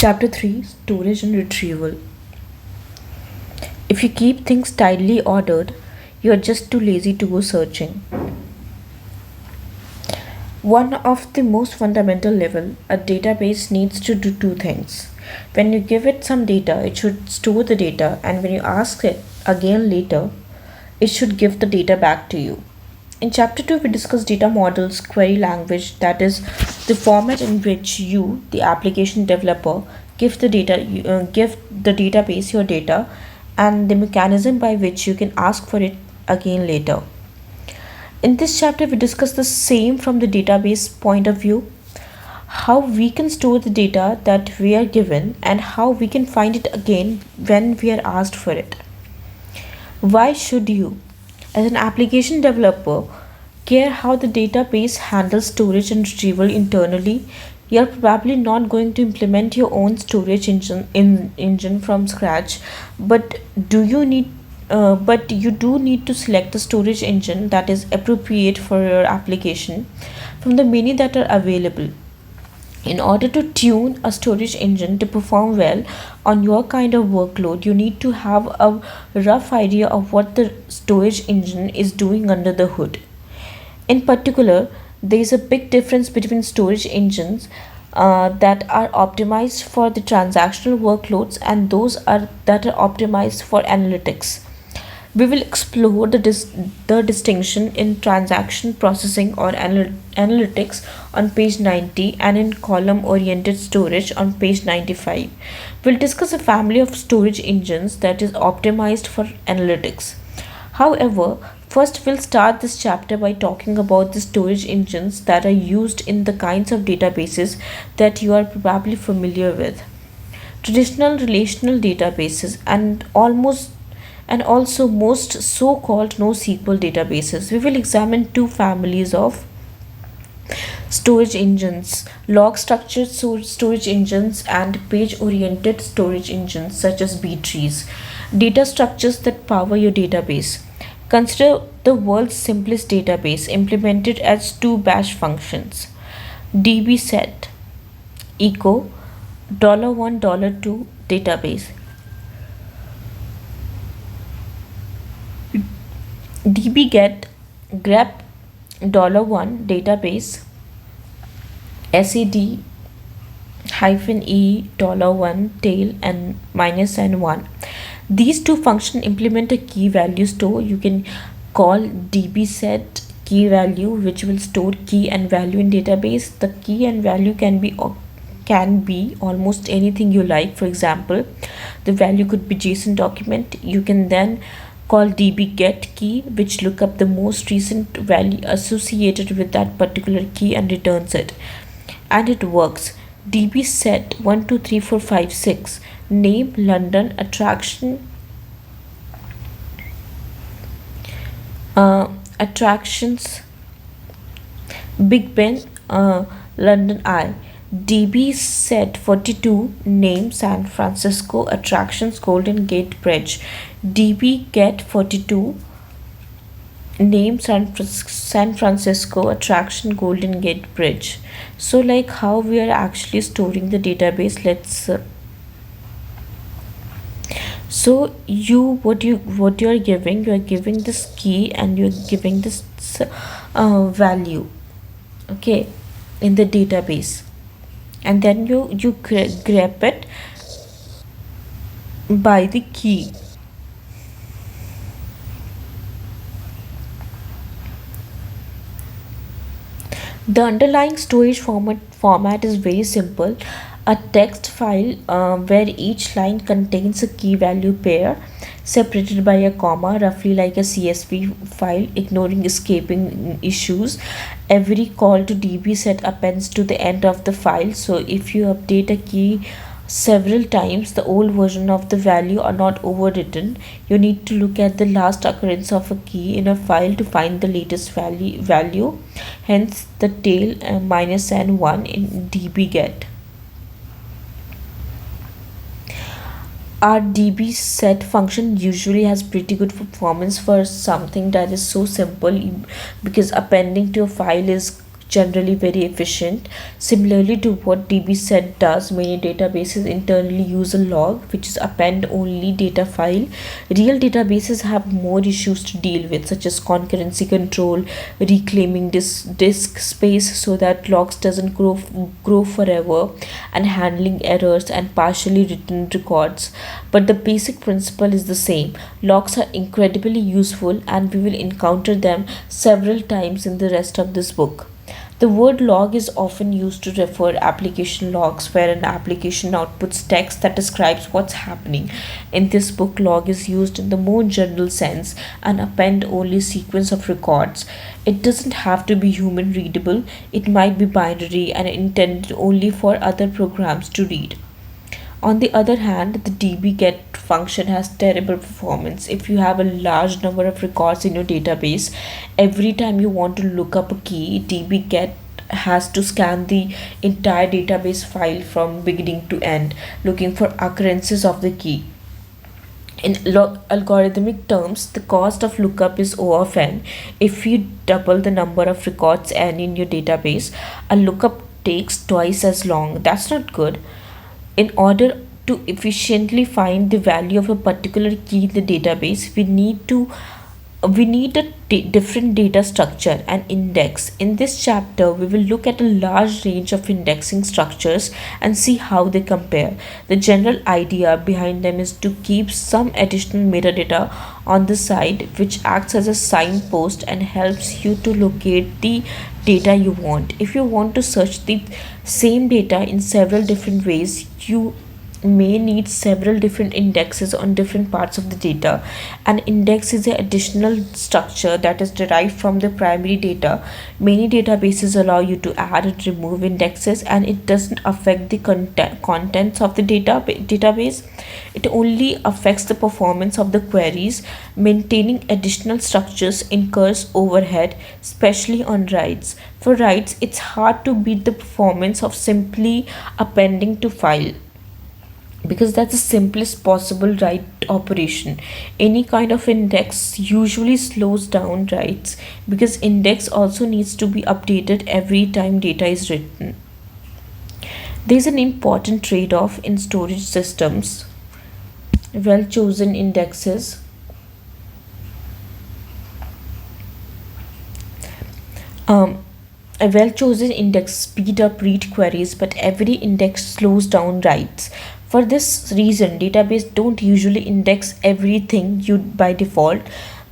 Chapter 3, Storage and Retrieval. If you keep things tidily ordered, you are just too lazy to go searching. One of the most fundamental level, a database needs to do two things. When you give it some data, it should store the data, and when you ask it again later, it should give the data back to you. In chapter 2, we discuss data models, query language, that is, the format in which you, the application developer, give the give the database your data, and the mechanism by which you can ask for it again later. In this chapter, we discuss the same from the database point of view, how we can store the data that we are given, and how we can find it again when we are asked for it. Why should you, as an application developer, care how the database handles storage and retrieval internally? You're probably not going to implement your own storage engine from scratch, but you do need to select the storage engine that is appropriate for your application from the many that are available. In order to tune a storage engine to perform well on your kind of workload, you need to have a rough idea of what the storage engine is doing under the hood. In particular, there is a big difference between storage engines that are optimized for the transactional workloads and those that are optimized for analytics. We will explore the distinction in transaction processing or analytics on page 90 and in column oriented storage on page 95. We'll discuss a family of storage engines that is optimized for analytics. However, first we'll start this chapter by talking about the storage engines that are used in the kinds of databases that you are probably familiar with. Traditional relational databases and also most so-called NoSQL databases. We will examine two families of storage engines: log structured storage engines and page oriented storage engines such as B trees. Data structures that power your database. Consider the world's simplest database implemented as two bash functions: db set echo $1 $2 database. db get grep $1 database sed -e $1 tail and -n1. These two functions implement a key value store. You can call db set key value, which will store key and value in database. The key and value can be almost anything you like. For example, the value could be JSON document. You can then call db get key, which look up the most recent value associated with that particular key and returns it. And it works. db set 1 2 3 4 5 6 name London attractions Big Ben London Eye. db set 42 name San Francisco attractions Golden Gate Bridge. db get 42 name San Francisco attraction Golden Gate Bridge. So like how we are actually storing the database, let's so what you are giving this key and you're giving this value, okay, in the database, and then you grab it by the key. The underlying storage format is very simple: a text file where each line contains a key value pair separated by a comma, roughly like a CSV file, ignoring escaping issues. Every call to db set appends to the end of the file, so if you update a key several times, the old version of the value are not overwritten. You need to look at the last occurrence of a key in a file to find the latest value, hence the tail -n1 in db get. Our db set function usually has pretty good performance for something that is so simple, because appending to a file is generally very efficient. Similarly to what DB set does, many databases internally use a log, which is append only data file. Real databases have more issues to deal with, such as concurrency control, reclaiming disk space so that logs doesn't grow forever, and handling errors and partially written records. But the basic principle is the same. Logs are incredibly useful, and we will encounter them several times in the rest of this book. The word log is often used to refer application logs, where an application outputs text that describes what's happening. In this book, log is used in the more general sense, an append only sequence of records. It doesn't have to be human readable. It might be binary and intended only for other programs to read. On the other hand, the dbget function has terrible performance. If you have a large number of records in your database, every time you want to look up a key, dbget has to scan the entire database file from beginning to end, looking for occurrences of the key. In algorithmic terms, the cost of lookup is O of n. If you double the number of records n in your database, a lookup takes twice as long. That's not good. In order to efficiently find the value of a particular key in the database, we need a different data structure, an index. In this chapter, we will look at a large range of indexing structures and see how they compare. The general idea behind them is to keep some additional metadata on the side, which acts as a signpost and helps you to locate the data you want. If you want to search the same data in several different ways, you may need several different indexes on different parts of the data. An index is an additional structure that is derived from the primary data. Many databases allow you to add and remove indexes, and it doesn't affect the contents of the database. It only affects the performance of the queries. Maintaining additional structures incurs overhead, especially on writes. For writes, it's hard to beat the performance of simply appending to file, because that's the simplest possible write operation. Any kind of index usually slows down writes, because index also needs to be updated every time data is written. There's an important trade-off in storage systems. Well chosen indexes a well-chosen index speed up read queries, but every index slows down writes. For this reason, database don't usually index everything you by default,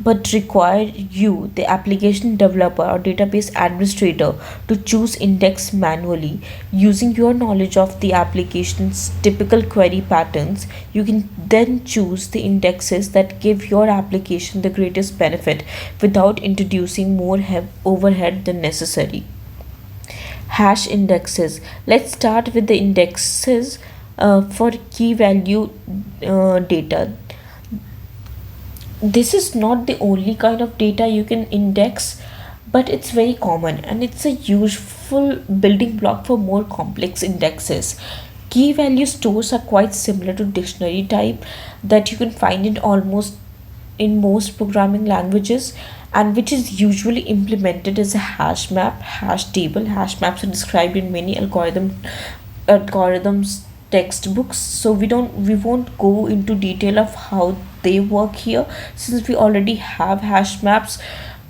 but require you, the application developer or database administrator, to choose index manually. Using your knowledge of the application's typical query patterns, you can then choose the indexes that give your application the greatest benefit without introducing more overhead than necessary. Hash indexes. Let's start with the indexes for key value data. This is not the only kind of data you can index, but it's very common and it's a useful building block for more complex indexes. Key value stores are quite similar to dictionary type that you can find in most programming languages, and which is usually implemented as a hash map, hash table. Hash maps are described in many algorithms textbooks, so we won't go into detail of how they work here, since we already have hash maps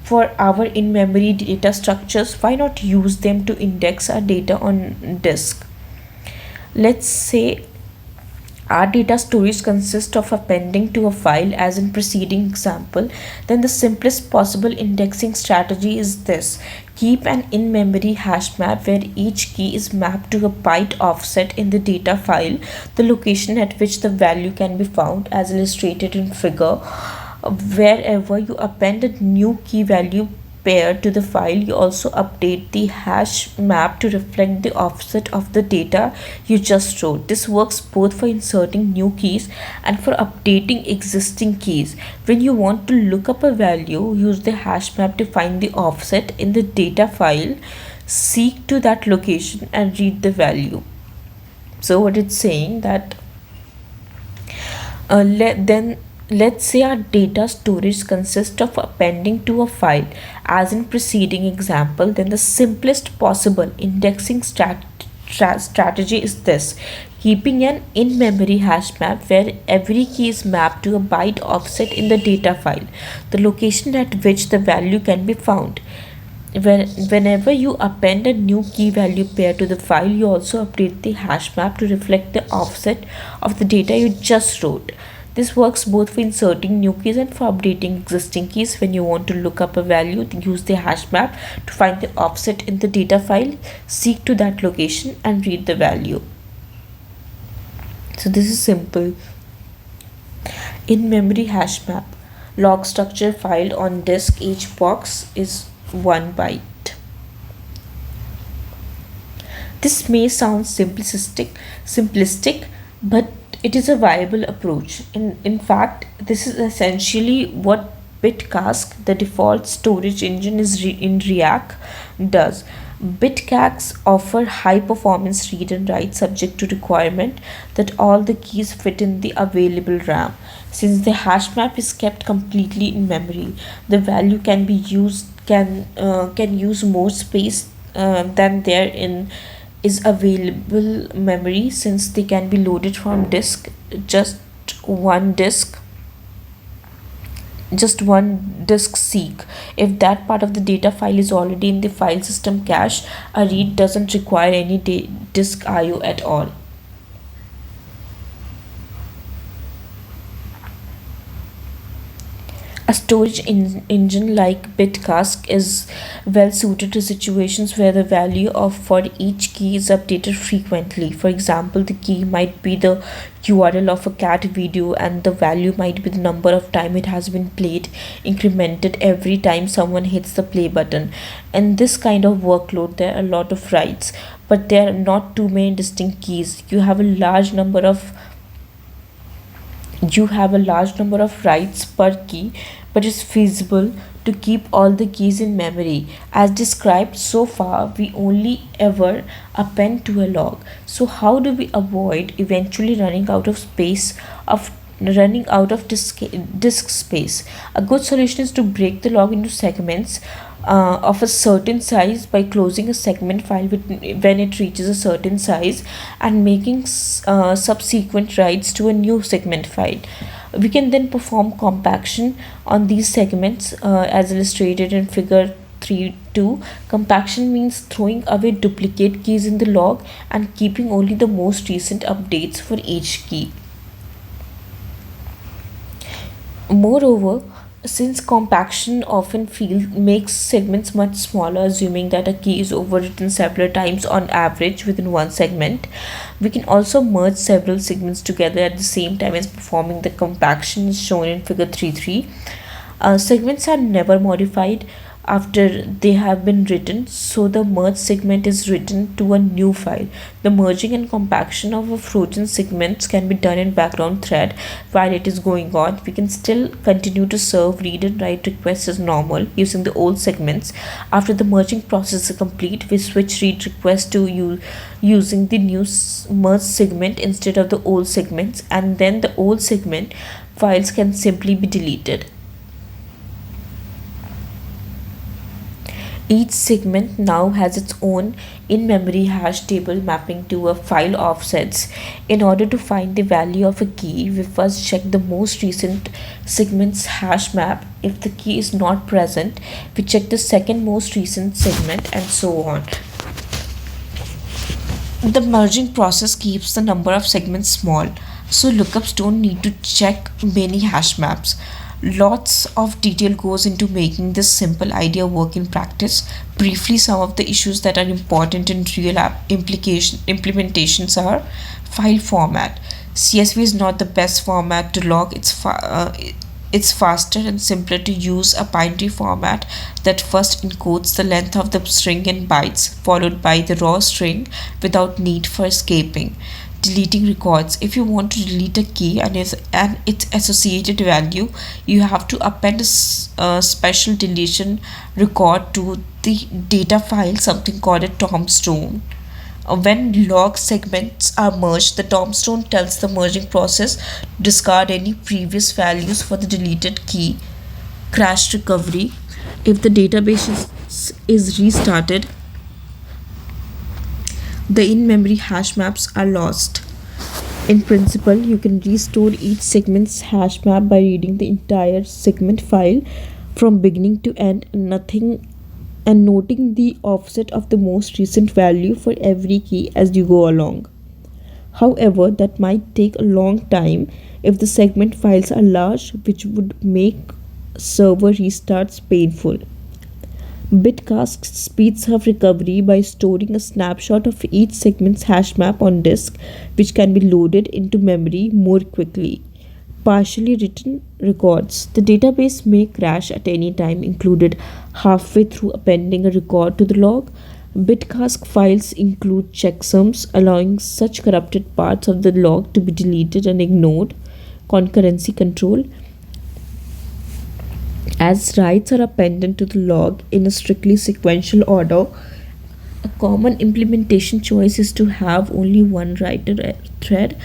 for our in-memory data structures. Why not use them to index our data on disk? Let's say our data storage consists of appending to a file as in preceding example. Then the simplest possible indexing strategy is this: keep an in-memory hash map where each key is mapped to a byte offset in the data file, the location at which the value can be found as illustrated in figure. Wherever you append a new key value pair to the file, you also update the hash map to reflect the offset of the data you just wrote. This works both for inserting new keys and for updating existing keys. When you want to look up a value, use the hash map to find the offset in the data file, seek to that location and read the value. So what it's saying that then Let's say our data storage consists of appending to a file, as in preceding example, then the simplest possible indexing strategy is this: keeping an in-memory hash map where every key is mapped to a byte offset in the data file, the location at which the value can be found. Whenever you append a new key value pair to the file, you also update the hash map to reflect the offset of the data you just wrote. This works both for inserting new keys and for updating existing keys. When you want to look up a value, use the hash map to find the offset in the data file, seek to that location and read the value. So this is simple. In memory hash map, log structure filed on disk, each box is 1 byte. This may sound simplistic, but it is a viable approach. In fact, this is essentially what Bitcask, the default storage engine in React, does. Bitcask offer high performance read and write subject to requirement that all the keys fit in the available RAM. Since the hash map is kept completely in memory, the value can use more space than there in is available memory, since they can be loaded from disk. just one disk just one disk seek. If that part of the data file is already in the file system cache, a read doesn't require any disk IO at all. A storage engine like Bitcask is well suited to situations where the value of for each key is updated frequently. For example, the key might be the URL of a cat video, and the value might be the number of time it has been played, incremented every time someone hits the play button. In this kind of workload, there are a lot of writes, but there are not too many distinct keys. You have a large number of writes per key, but it's feasible to keep all the keys in memory. As described so far, we only ever append to a log. So how do we avoid eventually running out of disk space? A good solution is to break the log into segments of a certain size by closing a segment file when it reaches a certain size and making subsequent writes to a new segment file. We can then perform compaction on these segments as illustrated in figure 3.2. Compaction means throwing away duplicate keys in the log and keeping only the most recent updates for each key. Moreover, since compaction often makes segments much smaller, assuming that a key is overwritten several times on average within one segment, we can also merge several segments together at the same time as performing the compaction as shown in figure 3.3. Segments are never modified after they have been written, so the merged segment is written to a new file. The merging and compaction of a frozen segments can be done in background thread while it is going on. We can still continue to serve read and write requests as normal using the old segments. After the merging process is complete, we switch read requests to using the new merged segment instead of the old segments, and then the old segment files can simply be deleted. Each segment now has its own in-memory hash table mapping to a file offsets. In order to find the value of a key, we first check the most recent segment's hash map. If the key is not present, we check the second most recent segment, and so on. The merging process keeps the number of segments small, so lookups don't need to check many hash maps. Lots of detail goes into making this simple idea work in practice. Briefly, some of the issues that are important in real app implementations are file format. CSV is not the best format to log. It's faster and simpler to use a binary format that first encodes the length of the string in bytes, followed by the raw string without need for escaping. Deleting records. If you want to delete a key and its associated value, you have to append a special deletion record to the data file, something called a tombstone. When log segments are merged, the tombstone tells the merging process to discard any previous values for the deleted key. Crash recovery. If the database is restarted, the in memory hash maps are lost. In principle, you can restore each segment's hash map by reading the entire segment file from beginning to end, nothing, and noting the offset of the most recent value for every key as you go along. However, that might take a long time if the segment files are large, which would make server restarts painful. Bitcask speeds up recovery by storing a snapshot of each segment's hash map on disk, which can be loaded into memory more quickly. Partially written records. The database may crash at any time, included halfway through appending a record to the log. Bitcask files include checksums, allowing such corrupted parts of the log to be deleted and ignored. Concurrency control. As writes are appended to the log in a strictly sequential order, a common implementation choice is to have only one writer thread.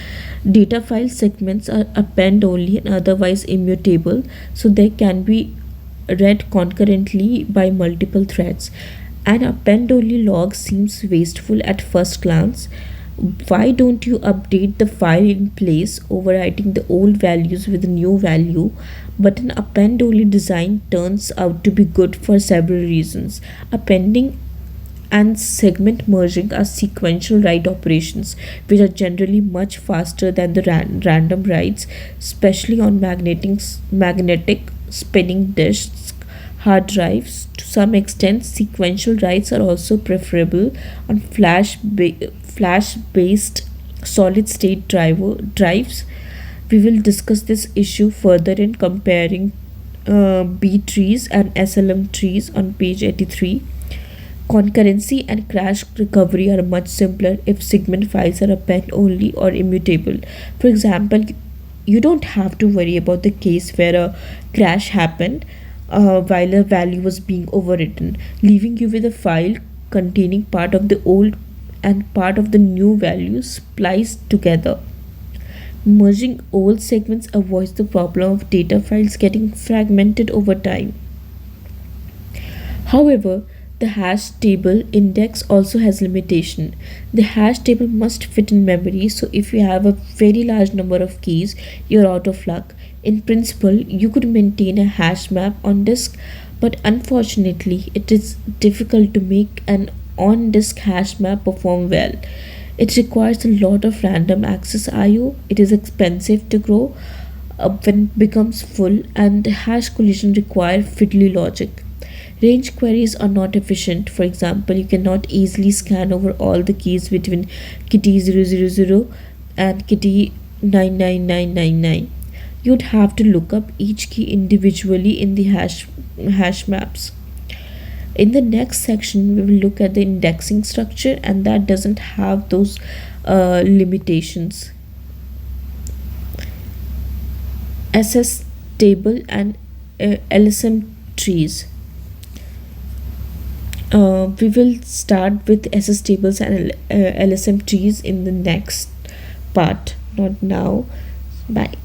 Data file segments are append only and otherwise immutable, so they can be read concurrently by multiple threads. An append only log seems wasteful at first glance. Why don't you update the file in place, overwriting the old values with a new value? But an append only design turns out to be good for several reasons. Appending and segment merging are sequential write operations, which are generally much faster than the random writes, especially on magnetic spinning disks hard drives. To some extent, sequential writes are also preferable on flash based solid state drives. We will discuss this issue further in comparing B trees and SLM trees on page 83. Concurrency and crash recovery are much simpler if segment files are append only or immutable. For example, you don't have to worry about the case where a crash happened while a value was being overwritten, leaving you with a file containing part of the old and part of the new values spliced together. Merging old segments avoids the problem of data files getting fragmented over time. However, the hash table index also has limitation. The hash table must fit in memory, so if you have a very large number of keys, you're out of luck. In principle, you could maintain a hash map on disk, but unfortunately, it is difficult to make an on-disk hash map perform well. It requires a lot of random access I/O. It is expensive to grow when it becomes full, and hash collision require fiddly logic. Range queries are not efficient. For example, you cannot easily scan over all the keys between kitty 000 and kitty 99999. You'd have to look up each key individually in the hash maps. In the next section, we will look at the indexing structure, and that doesn't have those limitations. SS table and LSM trees. We will start with SS tables and LSM trees in the next part, not now. Bye.